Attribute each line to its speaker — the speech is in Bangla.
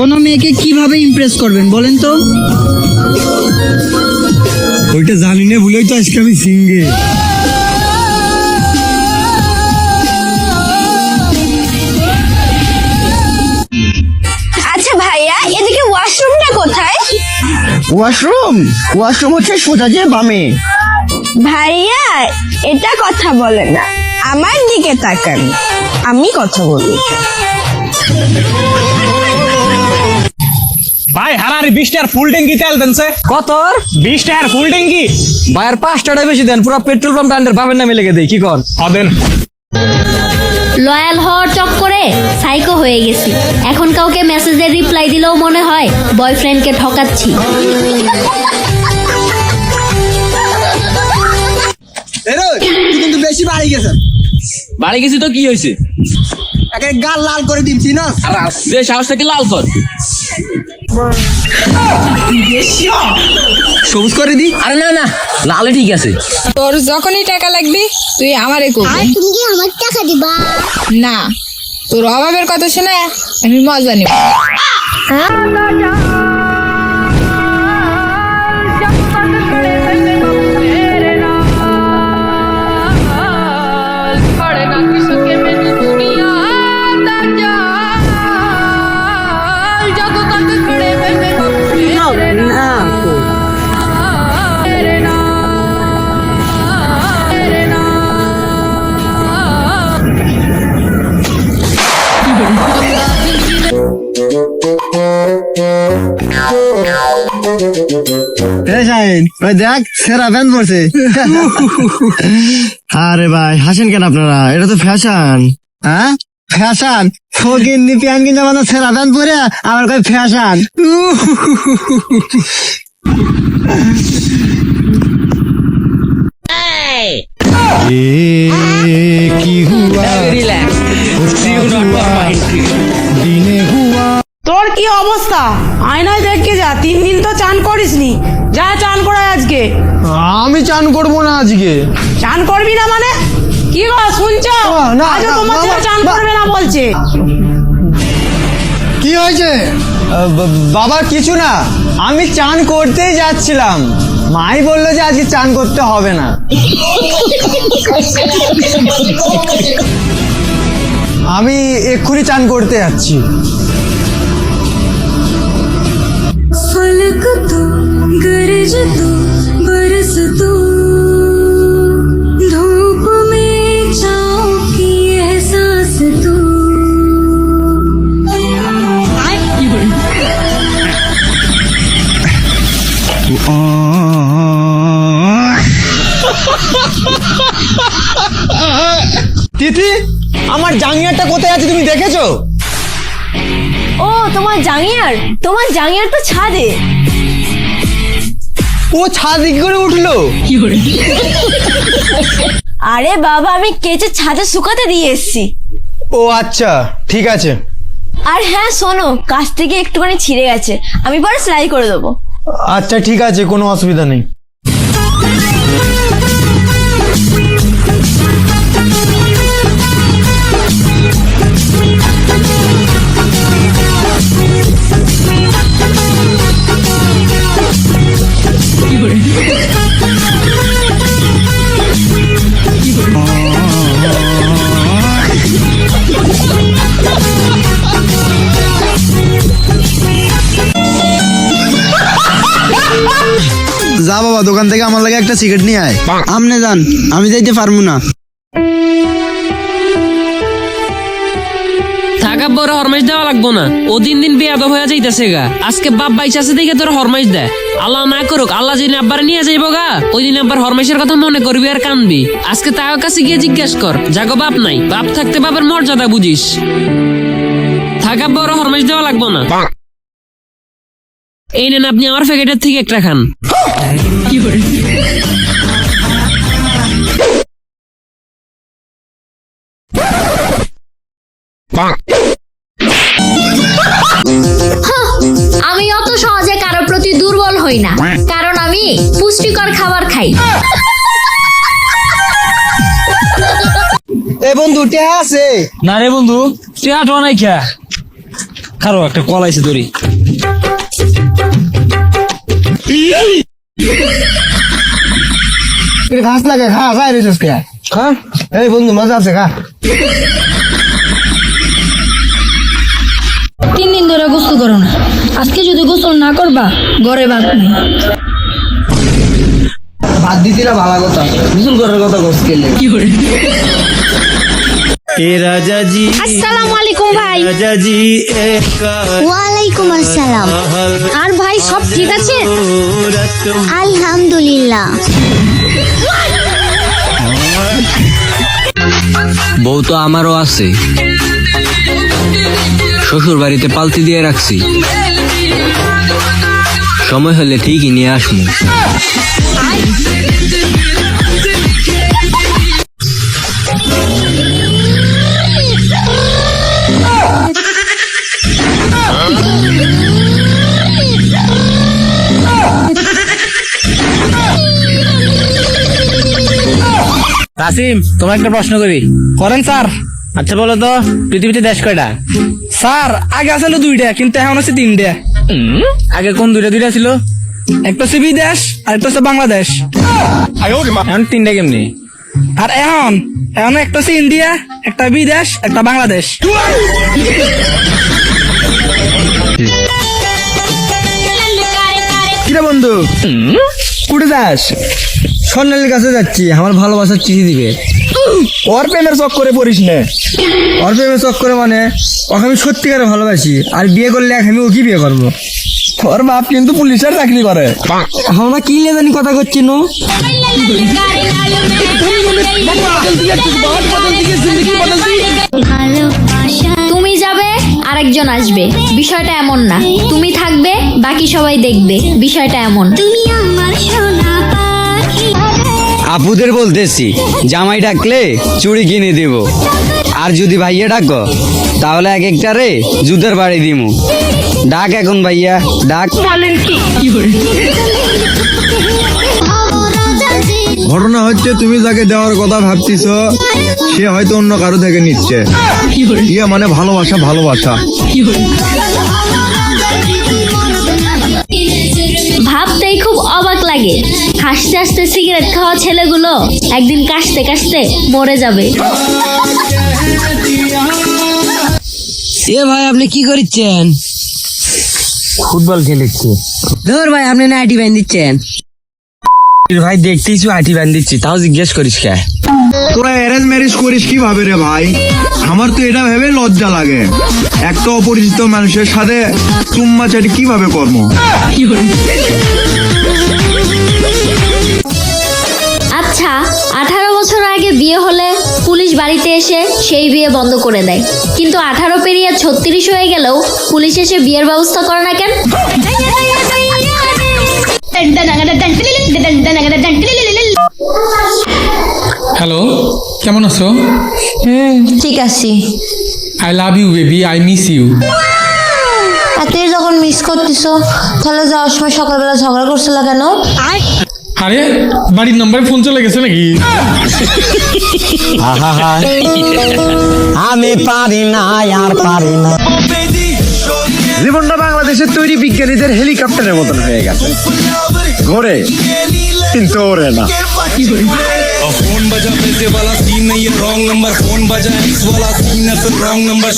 Speaker 1: কোনো মেয়েকে কিভাবে ইমপ্রেস করবেন বলেন তো?
Speaker 2: ওইটা জানি না বলেই তো আজকে আমি সিঙ্গেল।
Speaker 3: আচ্ছা ভাইয়া, এদিকে ওয়াশরুমটা কোথায়?
Speaker 4: ওয়াশরুম হচ্ছে সোজা যে বামে।
Speaker 3: ভাইয়া এটা কথা বলে না, আমার দিকে তাকান, আমি কথা বলি।
Speaker 5: ভাই হারারি 20 টাকার ফুল ট্যাঙ্কি তেল দেনছে।
Speaker 6: কত?
Speaker 5: 20 টাকার ফুল ট্যাঙ্কি।
Speaker 6: ভাইয়ের 5 টাকা বেশি দেন, পুরো পেট্রোল পাম্প আন্ডার বাবার নামে লেগে দেই, কি কর?
Speaker 5: দেন।
Speaker 7: লয়াল হওয়ার চক্করে সাইকো হয়ে গেছি। এখন কাউকে মেসেজের রিপ্লাই দিলেও মনে হয় বয়ফ্রেন্ডকে ঠকাচ্ছি।
Speaker 4: তুই কিন্তু বেশি বাড়ি গেছেন।
Speaker 6: বাড়ি গেছি তো কি হয়েছে?
Speaker 4: একে গাল লাল করে দিমছি না।
Speaker 6: দে সাহস থেকে লাল কর।
Speaker 4: সবুজ করে দি।
Speaker 6: আরে না না, লালে ঠিক আছে।
Speaker 8: তোর যখনই টাকা লাগবে তুই আমারে কবি।
Speaker 9: তুমি কি আমার টাকা দিবা?
Speaker 8: না, তোর অভাবের কথা শুনে আমি মজা নিব।
Speaker 2: ভাই দেখ সেরা ব্যান্ড পড়ছে। আরে ভাই হাসেন কেন আপনারা? এটা তো ফ্যাশন। হ্যাঁ ফ্যাশন, ফকিন্নি প্যান্ট কিনে মানে সেরা ব্যান্ড পরে আমার কই ফ্যাশন। কি হুয়া দিনে হুয়া।
Speaker 10: তোর কি অবস্থা? আয়নায় দেখে যা, 3 দিন তো চান করিসনি। যা চান করায় আজকে।
Speaker 2: আমি চান করবো না আজকে।
Speaker 10: চান করবি না মানে? কি গো শুনছো?
Speaker 2: না,
Speaker 10: আজও
Speaker 2: না,
Speaker 10: তোমার ছেলে চান করবে না বলছে।
Speaker 2: কি হয়েছে?
Speaker 4: বাবা কিছু না, আমি চান করতেই যাচ্ছিলাম, মাই বললো যে আজকে চান করতে হবে না। আমি এক্ষুনি চান করতে যাচ্ছি।
Speaker 9: फलक तू गरज तू बरस तू धूप में छाँव की एहसास तू।
Speaker 4: তিথি, আমার জাঙ্গিয়ারটা কোথায় আছে তুমি দেখেছো?
Speaker 3: ও তোমার জাঙ্গিয়ার? তোমার জাঙ্গিয়ার তো ছাদে।
Speaker 4: ও ছাদে কি করে উঠলো?
Speaker 3: আরে বাবা, আমি কেচে ছাদে শুকাতে দিয়ে এসেছি।
Speaker 4: ও আচ্ছা ঠিক আছে।
Speaker 3: আর হ্যাঁ শোনো, কাছ থেকে একটুখানি ছিঁড়ে গেছে, আমি পরে সেলাই করে দেবো।
Speaker 4: আচ্ছা ঠিক আছে, কোনো অসুবিধা নেই।
Speaker 2: যা বাবা, দোকান থেকে আমার লাগে একটা সিগারেট নিয়ে আয়। আমনে যান, আমি যাইতে পারবো না।
Speaker 11: থাকা বড় হরমাইশ দেওয়া লাগবো না, ও দিন দিন বেয়াদব হয়ে যাইতেছে গা। আজকে বাপ বাইচ আছে দেখে তোর হরমাইশ দেয়। আল্লাহ না করুক, আল্লাহ যেদিন আব্বার নিয়ে যাইব গা, ওই দিন আব্বার হরমাইশের কথা মনে করবি আর কানবি। আজকে তার কাছে গিয়ে জিজ্ঞেস কর, জাগো বাপ নাই, বাপ থাকতে বাপের মর্যাদা বুঝিস। থাকা বড় হরমাইশ দেওয়া লাগবো না। এই নেন আপনি আমার প্যাকেটের থেকে একটা খান।
Speaker 7: আমি অত সহজে কারোর প্রতি দুর্বল হই না, কারণ আমি পুষ্টিকর খাবার খাই।
Speaker 4: এ বন্ধু টেহা আছে?
Speaker 6: না রে বন্ধু, তুই আটো নাই খা। খারো একটা কল আইছে ধরি।
Speaker 2: ঘাস লাগে খা খাই রেছিস কে খা এই বন্ধু মজা আছে খা
Speaker 8: 3 দিন ধরে গোসল করো না, আজকে যদি গোসল না করবা ঘরে ভাত নাই।
Speaker 2: ভাত দিতিরা ভালো কথা গোসল করার কথা গোস কেলে
Speaker 3: আসসালামু আলাইকুম ভাই।
Speaker 7: ওয়ালাইকুম আসসালাম।
Speaker 3: আর ভাই সব ঠিক আছে?
Speaker 7: আলহামদুলিল্লাহ।
Speaker 6: বউ তো আমারও আছে, শ্বশুর বাড়িতে পালতি দিয়ে রাখছি, সময় হলে ঠিকই নিয়ে আসবো।
Speaker 5: কাসিম, তোমার একটা প্রশ্ন করি।
Speaker 6: করেন স্যার।
Speaker 5: আচ্ছা বলো তো, পৃথিবীতে দেশ কয়টা?
Speaker 6: স্যার আগে আসলে 2টা, কিন্তু এখন আছে 3টা।
Speaker 5: আগে কোন দুইটা ছিল?
Speaker 6: একটা হচ্ছে বিদেশ আর একটা হচ্ছে বাংলাদেশ।
Speaker 5: এখন 3টা কেমনি?
Speaker 6: আর এখন একটা হচ্ছে ইন্ডিয়া, একটা বিদেশ, একটা বাংলাদেশ।
Speaker 2: কিরে বন্ধু কুড়ে যাস? স্বর্ণালীর কাছে যাচ্ছি, আমার ভালোবাসার চিঠি দিবে। ওর প্রেমের চক্করে পড়িস না। ওর প্রেমের চক্করে মানে ওকে আমি সত্যিকারে ভালোবাসি, আর বিয়ে করলে আমি ওকে বিয়ে করবো। ওর বাপ কিন্তু পুলিশের চাকরি করে। আমরা কি জানি কথা করছি নো।
Speaker 7: তুমি যাবে আরেকজন আসবে, বিষয়টা এমন না। তুমি থাকবে, বাকি সবাই দেখবে, বিষয়টা এমন। তুমি আমার সোনা পাখি।
Speaker 4: আপুদের বলতেছি, জামাই ডাকলে চুড়ি কিনে দেব, আর যদি ভাইয়া ডাকো তাহলে এক একটারে জুতার বাড়ি দিমু। ডাক এখন ভাইয়া ডাক।
Speaker 2: ঘটনা হচ্ছে তুমি যাকে দেওয়ার কথা ভাবতিস সে হয়তো অন্য কারো থেকে নিচ্ছে। ইয়ে মানে ভালোবাসা ভালোবাসা।
Speaker 7: ভাবতেই খুব অবাক লাগে, হাসতে হাসতে সিগারেট খাওয়া ছেলেগুলো একদিন কাশতে কাশতে মরে যাবে।
Speaker 1: এ ভাই আপনি কি করছেন?
Speaker 6: ফুটবল খেলেছি।
Speaker 1: ধর ভাই আপনি না আইটি বাইন দিচ্ছেন।
Speaker 6: ভাই দেখতেইছো আইটি বান দিচ্ছি, তাও জিজ্ঞেস করিস কে?
Speaker 2: তোরা অ্যারেঞ্জ ম্যারেজ করিস কিভাবে রে ভাই? আমার তো এটা ভেবে লজ্জা লাগে, একটা অপরিচিত মানুষের সাথে চুম্মা চাটি কিভাবে কর্ম।
Speaker 7: আচ্ছা, 18 বছর আগে বিয়ে হলে পুলিশ বাড়িতে এসে সেই বিয়ে বন্ধ করে দেয়, কিন্তু 18 পেরিয়ে 36 হয়ে গেলেও পুলিশ এসে বিয়ের ব্যবস্থা করে না কেন?
Speaker 12: হ্যালো, কেমন আছো?
Speaker 8: ঠিক আছে।
Speaker 12: I love you baby, I miss you.
Speaker 8: এত যখন মিস করতেছো, তাহলে যাওয়ার সময় সকালবেলা ঝগড়া করছিল কেন?
Speaker 12: আরে বাড়ির নাম্বারে ফোন চলে গেছে নাকি?
Speaker 2: আমি পারি না আর পারি না। জীবনটা বাংলাদেশের তৈরি বিজ্ঞানীদের হেলিকপ্টারের মতন হয়ে গেছে, ঘোরে কিন্তু ওরে না।
Speaker 13: फोन बजा पैसे वाला सीन नहीं है, रॉन्ग नंबर। फोन बजा एक्स वाला सीन है, फिर रॉन्ग नंबर।